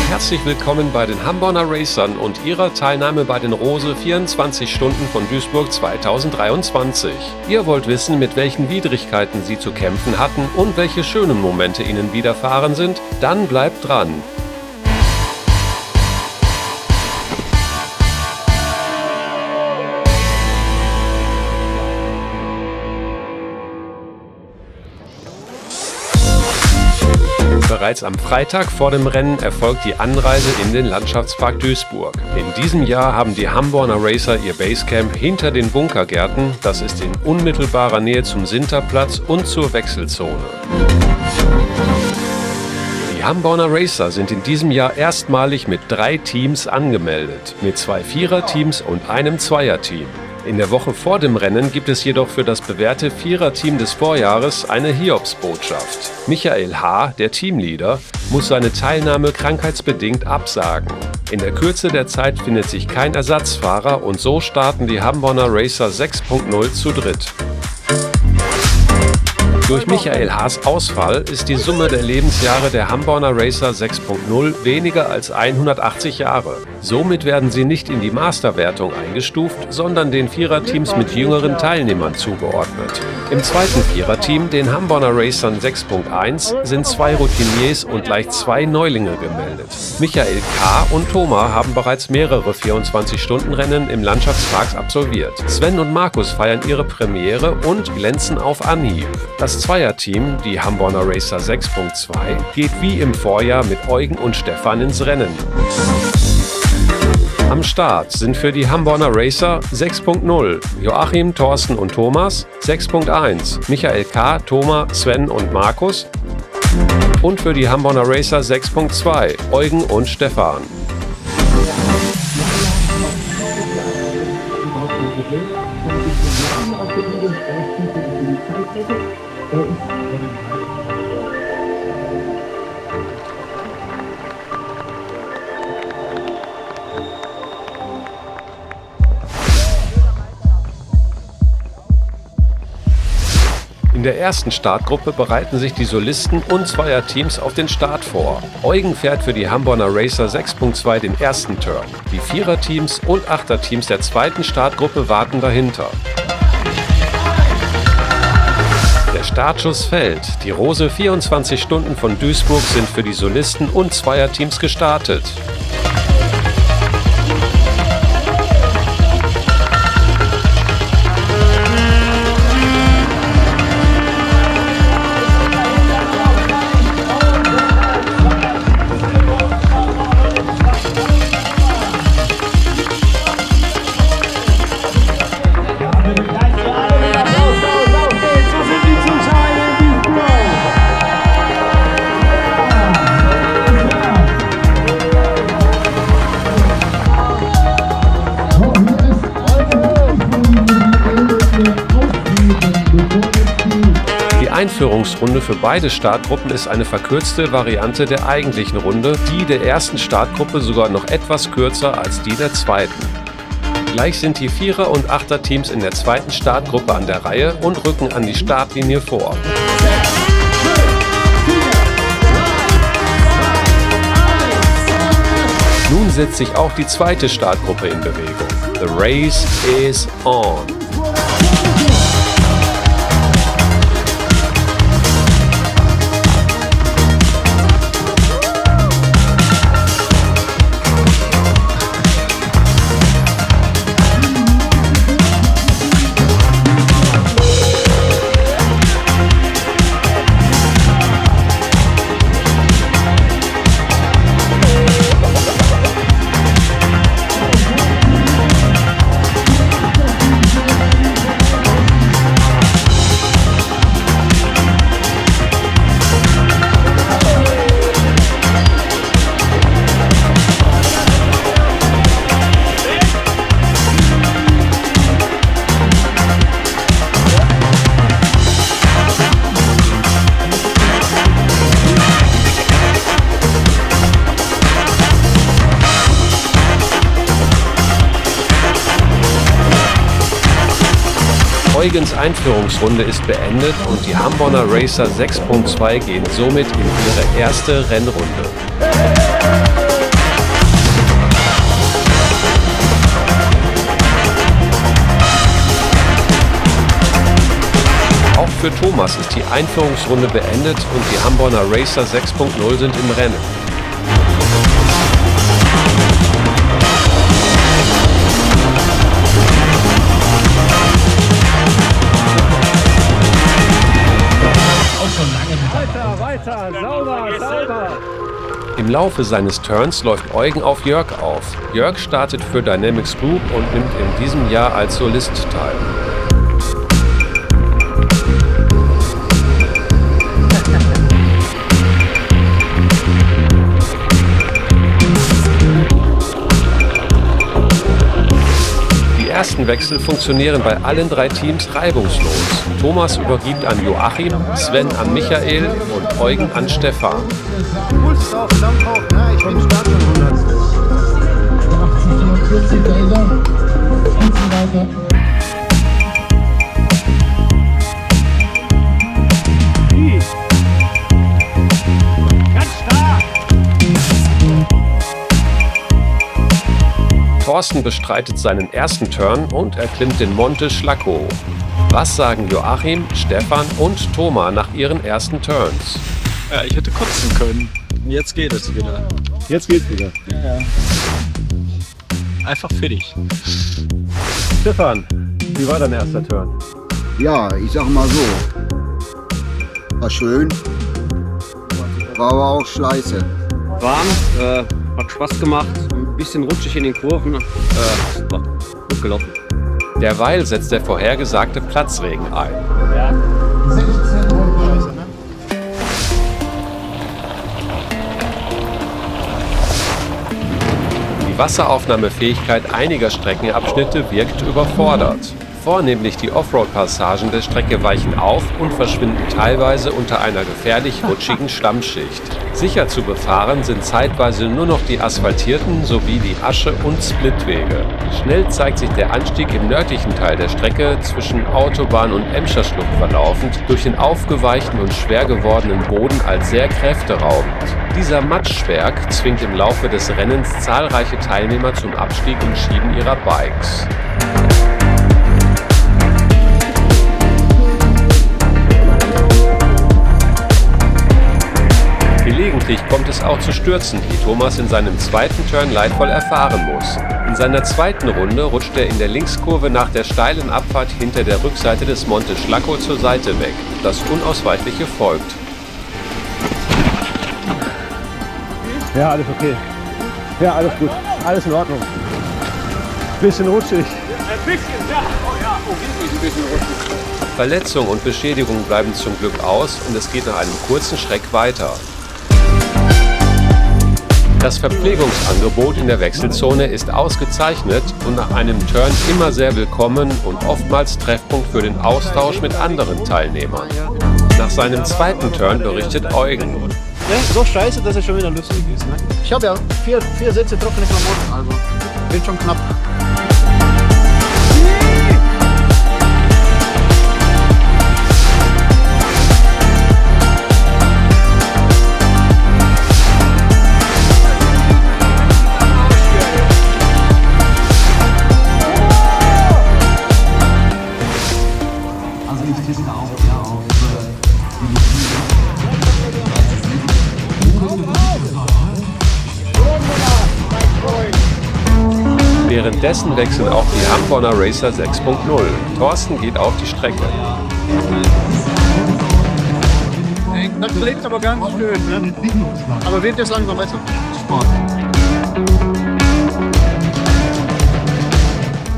Herzlich willkommen bei den Hamborner Racern und ihrer Teilnahme bei den Rose 24 Stunden von Duisburg 2023. Ihr wollt wissen, mit welchen Widrigkeiten sie zu kämpfen hatten und welche schönen Momente ihnen widerfahren sind? Dann bleibt dran! Bereits am Freitag vor dem Rennen erfolgt die Anreise in den Landschaftspark Duisburg. In diesem Jahr haben die Hamborner Racer ihr Basecamp hinter den Bunkergärten, das ist in unmittelbarer Nähe zum Sinterplatz und zur Wechselzone. Die Hamborner Racer sind in diesem Jahr erstmalig mit 3 Teams angemeldet, mit 2 Viererteams und einem Zweierteam. In der Woche vor dem Rennen gibt es jedoch für das bewährte Viererteam des Vorjahres eine Hiobsbotschaft. Michael H., der Teamleader, muss seine Teilnahme krankheitsbedingt absagen. In der Kürze der Zeit findet sich kein Ersatzfahrer und so starten die Hamborner Racer 6.0 zu dritt. Durch Michael H.'s Ausfall ist die Summe der Lebensjahre der Hamborner Racer 6.0 weniger als 180 Jahre. Somit werden sie nicht in die Masterwertung eingestuft, sondern den Viererteams mit jüngeren Teilnehmern zugeordnet. Im zweiten Viererteam, den Hamborner Racern 6.1, sind 2 Routiniers und gleich 2 Neulinge gemeldet. Michael K. und Thomas haben bereits mehrere 24-Stunden-Rennen im Landschaftspark absolviert. Sven und Markus feiern ihre Premiere und glänzen auf Anhieb. Das Zweierteam, die Hamborner Racer 6.2, geht wie im Vorjahr mit Eugen und Stefan ins Rennen. Am Start sind für die Hamborner Racer 6.0 Joachim, Thorsten und Thomas, 6.1 Michael K., Thomas, Sven und Markus und für die Hamborner Racer 6.2 Eugen und Stefan. In der ersten Startgruppe bereiten sich die Solisten und Zweierteams auf den Start vor. Eugen fährt für die Hamborner Racer 6.2 den ersten Turn. Die Viererteams und Achterteams der zweiten Startgruppe warten dahinter. Der Startschuss fällt. Die Rose 24 Stunden von Duisburg sind für die Solisten und Zweierteams gestartet. Die Einführungsrunde für beide Startgruppen ist eine verkürzte Variante der eigentlichen Runde, die der ersten Startgruppe sogar noch etwas kürzer als die der zweiten. Gleich sind die Vierer- und Achterteams in der zweiten Startgruppe an der Reihe und rücken an die Startlinie vor. Nun setzt sich auch die zweite Startgruppe in Bewegung. The race is on! Eugens Einführungsrunde ist beendet und die Hamborner Racer 6.2 gehen somit in ihre erste Rennrunde. für Thomas ist die Einführungsrunde beendet und die Hamborner Racer 6.0 sind im Rennen. Weiter, sauber. Im Laufe seines Turns läuft Eugen auf Jörg auf. Jörg startet für Dynamics Group und nimmt in diesem Jahr als Solist teil. Die ersten Wechsel funktionieren bei allen 3 Teams reibungslos. Thomas übergibt an Joachim, Sven an Michael und Eugen an Stefan. Puls drauf, Dampf hoch, ne? Ich bin stark von 100. 40 Laser, weiter. Ganz stark! Thorsten bestreitet seinen ersten Turn und erklimmt den Monte Schlackow. Was sagen Joachim, Stefan und Thomas nach ihren ersten Turns? Ja, ich hätte kotzen können. Jetzt geht es wieder. Jetzt geht's wieder. Ja. Einfach fertig. Stefan, wie war dein erster Turn? Ja, ich sag mal so. War schön. War aber auch scheiße. Warm, hat Spaß gemacht, ein bisschen rutschig in den Kurven, war gut gelaufen. Derweil setzt der vorhergesagte Platzregen ein. 16 Volt. Die Wasseraufnahmefähigkeit einiger Streckenabschnitte wirkt überfordert. Vornehmlich die Offroad-Passagen der Strecke weichen auf und verschwinden teilweise unter einer gefährlich rutschigen Schlammschicht. Sicher zu befahren sind zeitweise nur noch die asphaltierten sowie die Asche- und Splitwege. Schnell zeigt sich der Anstieg im nördlichen Teil der Strecke zwischen Autobahn und Emscher Schlucht verlaufend durch den aufgeweichten und schwer gewordenen Boden als sehr kräfteraubend. Dieser Matschberg zwingt im Laufe des Rennens zahlreiche Teilnehmer zum Abstieg und Schieben ihrer Bikes. Gelegentlich kommt es auch zu Stürzen, die Thomas in seinem zweiten Turn leidvoll erfahren muss. In seiner zweiten Runde rutscht er in der Linkskurve nach der steilen Abfahrt hinter der Rückseite des Monte Schlackow zur Seite weg. Das Unausweichliche folgt. Ja, alles okay. Ja, alles gut. Alles in Ordnung. Bisschen rutschig. Ein bisschen, ja. Oh ja, wirklich ein bisschen rutschig. Verletzung und Beschädigung bleiben zum Glück aus und es geht nach einem kurzen Schreck weiter. Das Verpflegungsangebot in der Wechselzone ist ausgezeichnet und nach einem Turn immer sehr willkommen und oftmals Treffpunkt für den Austausch mit anderen Teilnehmern. Nach seinem zweiten Turn berichtet Eugen. Ne? So scheiße, dass es schon wieder lustig ist. Ne? Ich habe ja vier Sätze trockene Klamotten, also wird schon knapp. Also ich tippe auch eher auf Währenddessen wechseln auch die Hamborner Racer 6.0. Thorsten geht auf die Strecke. Das klebt aber ganz schön. Ne? Aber wird jetzt langsam besser.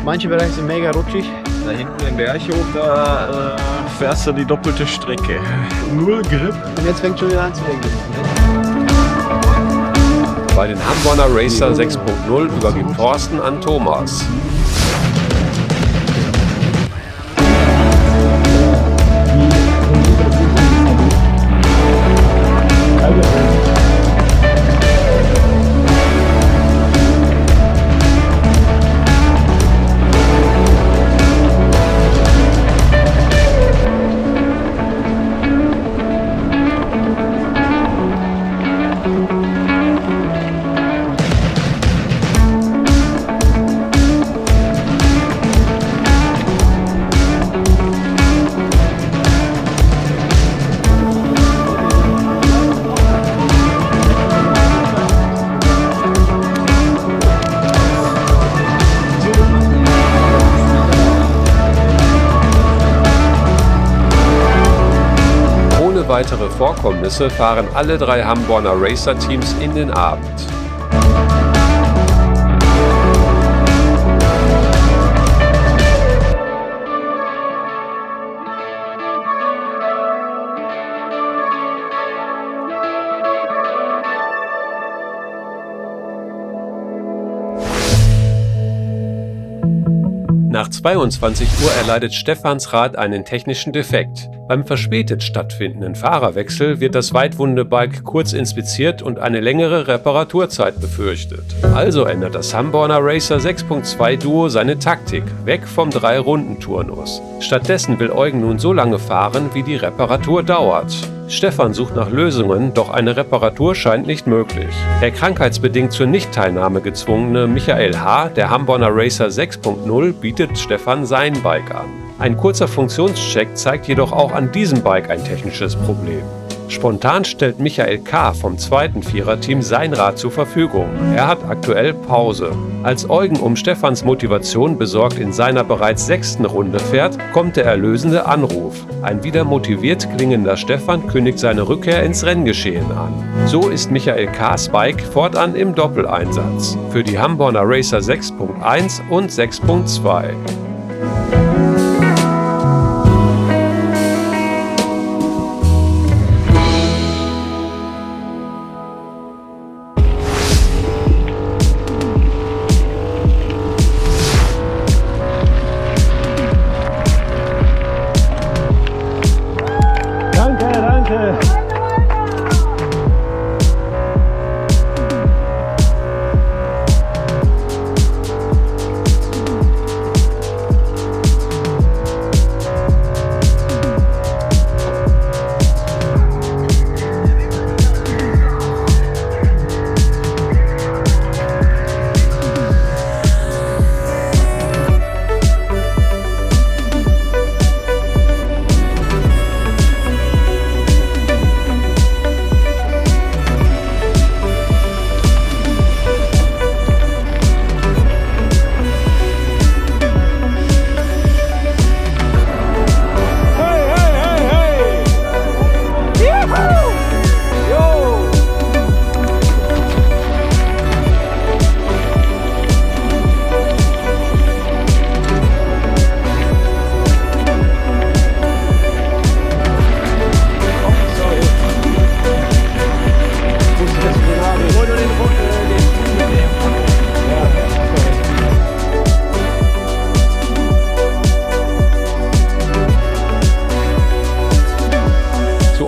Manche Bereiche sind mega rutschig. Da hinten den Berg hoch, da fährst du die doppelte Strecke. Null Grip. Und jetzt fängt schon wieder an zu regnen. Bei den Hamborner Racer 6.0 übergibt Thorsten an Thomas. Vorkommnisse fahren alle 3 Hamborner Racer-Teams in den Abend. Nach 22 Uhr erleidet Stefans Rad einen technischen Defekt. Beim verspätet stattfindenden Fahrerwechsel wird das Weitwunde-Bike kurz inspiziert und eine längere Reparaturzeit befürchtet. Also ändert das Hamborner Racer 6.2 Duo seine Taktik, weg vom 3-Runden-Turnus. Stattdessen will Eugen nun so lange fahren, wie die Reparatur dauert. Stefan sucht nach Lösungen, doch eine Reparatur scheint nicht möglich. Der krankheitsbedingt zur Nichtteilnahme gezwungene Michael H., der Hamborner Racer 6.0, bietet Stefan sein Bike an. Ein kurzer Funktionscheck zeigt jedoch auch an diesem Bike ein technisches Problem. Spontan stellt Michael K. vom zweiten Viererteam sein Rad zur Verfügung. Er hat aktuell Pause. Als Eugen um Stefans Motivation besorgt in seiner bereits 6. Runde fährt, kommt der erlösende Anruf. Ein wieder motiviert klingender Stefan kündigt seine Rückkehr ins Renngeschehen an. So ist Michael K.'s Bike fortan im Doppeleinsatz. Für die Hamborner Racer 6.1 und 6.2.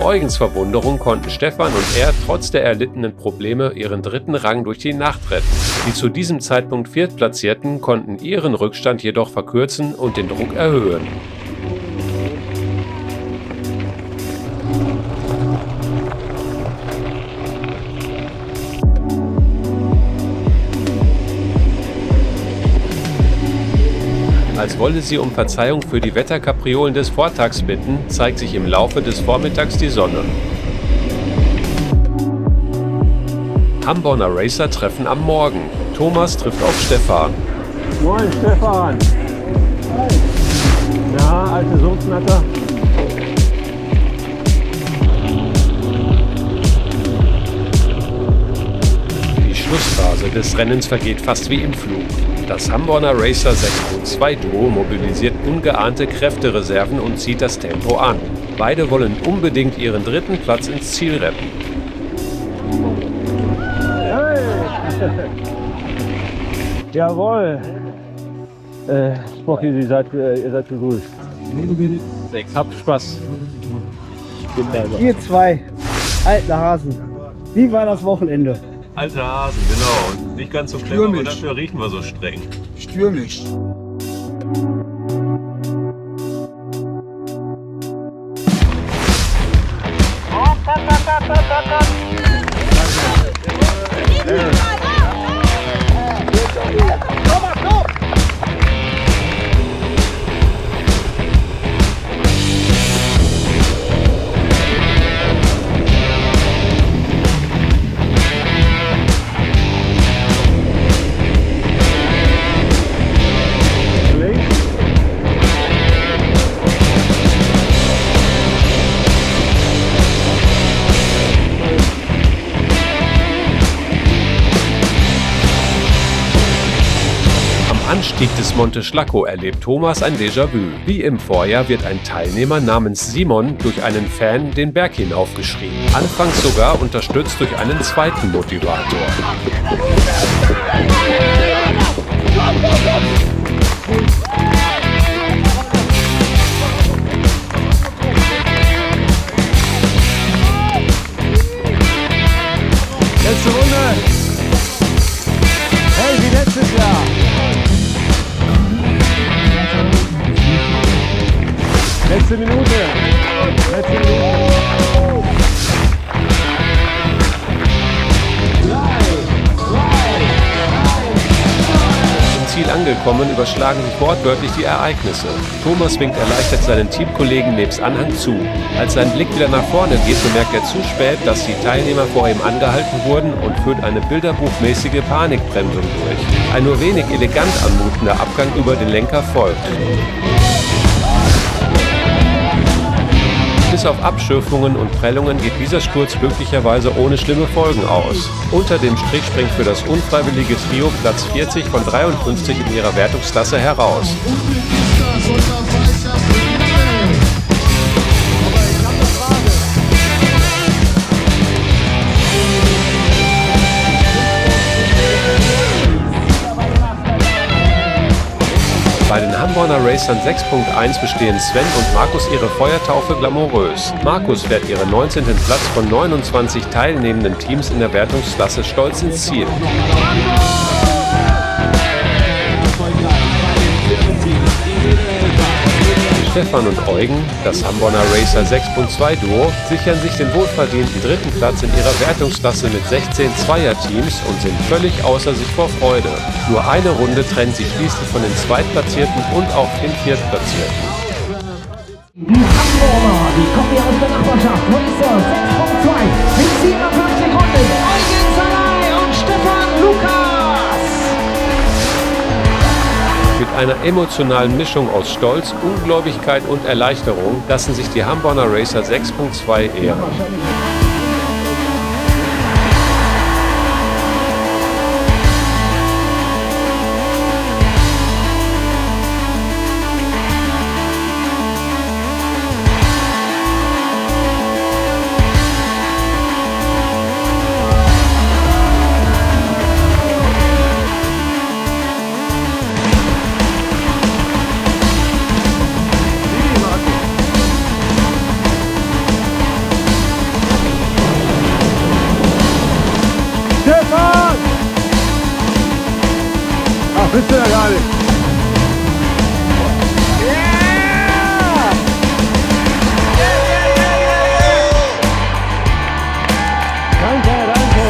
Eugens Verwunderung konnten Stefan und er trotz der erlittenen Probleme ihren 3. Rang durch die Nacht retten. Die zu diesem Zeitpunkt Viertplatzierten konnten ihren Rückstand jedoch verkürzen und den Druck erhöhen. Als wolle sie um Verzeihung für die Wetterkapriolen des Vortags bitten, zeigt sich im Laufe des Vormittags die Sonne. Hamborner Racer treffen am Morgen. Thomas trifft auf Stefan. Moin Stefan! Ja, alte Sumpfnatter. Die Schlussphase des Rennens vergeht fast wie im Flug. Das Hamborner Racer 6.2 Duo mobilisiert ungeahnte Kräftereserven und zieht das Tempo an. Beide wollen unbedingt ihren 3. Platz ins Ziel retten. Hey. Jawohl! Spocky, ihr seid begrüßt. Habt Spaß. Ihr zwei alten Hasen. Wie war das Wochenende? Alte Hasen, genau. Und nicht ganz so schlimm, aber dafür riechen wir so streng. Stürmisch. Anstieg des Monte Schlacco erlebt Thomas ein Déjà-vu. Wie im Vorjahr wird ein Teilnehmer namens Simon durch einen Fan den Berg hinaufgeschrien. Anfangs sogar unterstützt durch einen zweiten Motivator. Letzte Runde. Hey, wie letztes Jahr. Letzte Minute. Letzte Minute. Ziel angekommen, überschlagen sich wortwörtlich die Ereignisse. Thomas winkt erleichtert seinen Teamkollegen nebst Anhang zu. Als sein Blick wieder nach vorne geht, bemerkt er zu spät, dass die Teilnehmer vor ihm angehalten wurden und führt eine bilderbuchmäßige Panikbremsung durch. Ein nur wenig elegant anmutender Abgang über den Lenker folgt. Bis auf Abschürfungen und Prellungen geht dieser Sturz glücklicherweise ohne schlimme Folgen aus. Unter dem Strich springt für das unfreiwillige Trio Platz 40 von 53 in ihrer Wertungsklasse heraus. Bei den Hamborner Racern 6.1 bestehen Sven und Markus ihre Feuertaufe glamourös. Markus fährt ihren 19. Platz von 29 teilnehmenden Teams in der Wertungsklasse stolz ins Ziel. Stefan und Eugen, das Hamborner Racer 6.2 Duo, sichern sich den wohlverdienten 3. Platz in ihrer Wertungsklasse mit 16 Zweierteams und sind völlig außer sich vor Freude. Nur eine Runde trennt sie schließlich von den Zweitplatzierten und auch den Viertplatzierten. Die Hamborner, die kommen hier aus der Nachbarschaft. Racer 6.2 mit 57 Runden. Eugen Salai und Stefan Lukas. Mit einer emotionalen Mischung aus Stolz, Ungläubigkeit und Erleichterung lassen sich die Hamborner Racer 6.2 ehren. Stefan! Ach, bist du ja gar nicht. Danke, danke.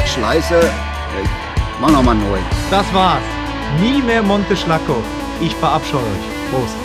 Schleiße, ich mach nochmal neu. Das war's. Nie mehr Monte Schlacco. Ich verabscheue euch. Prost.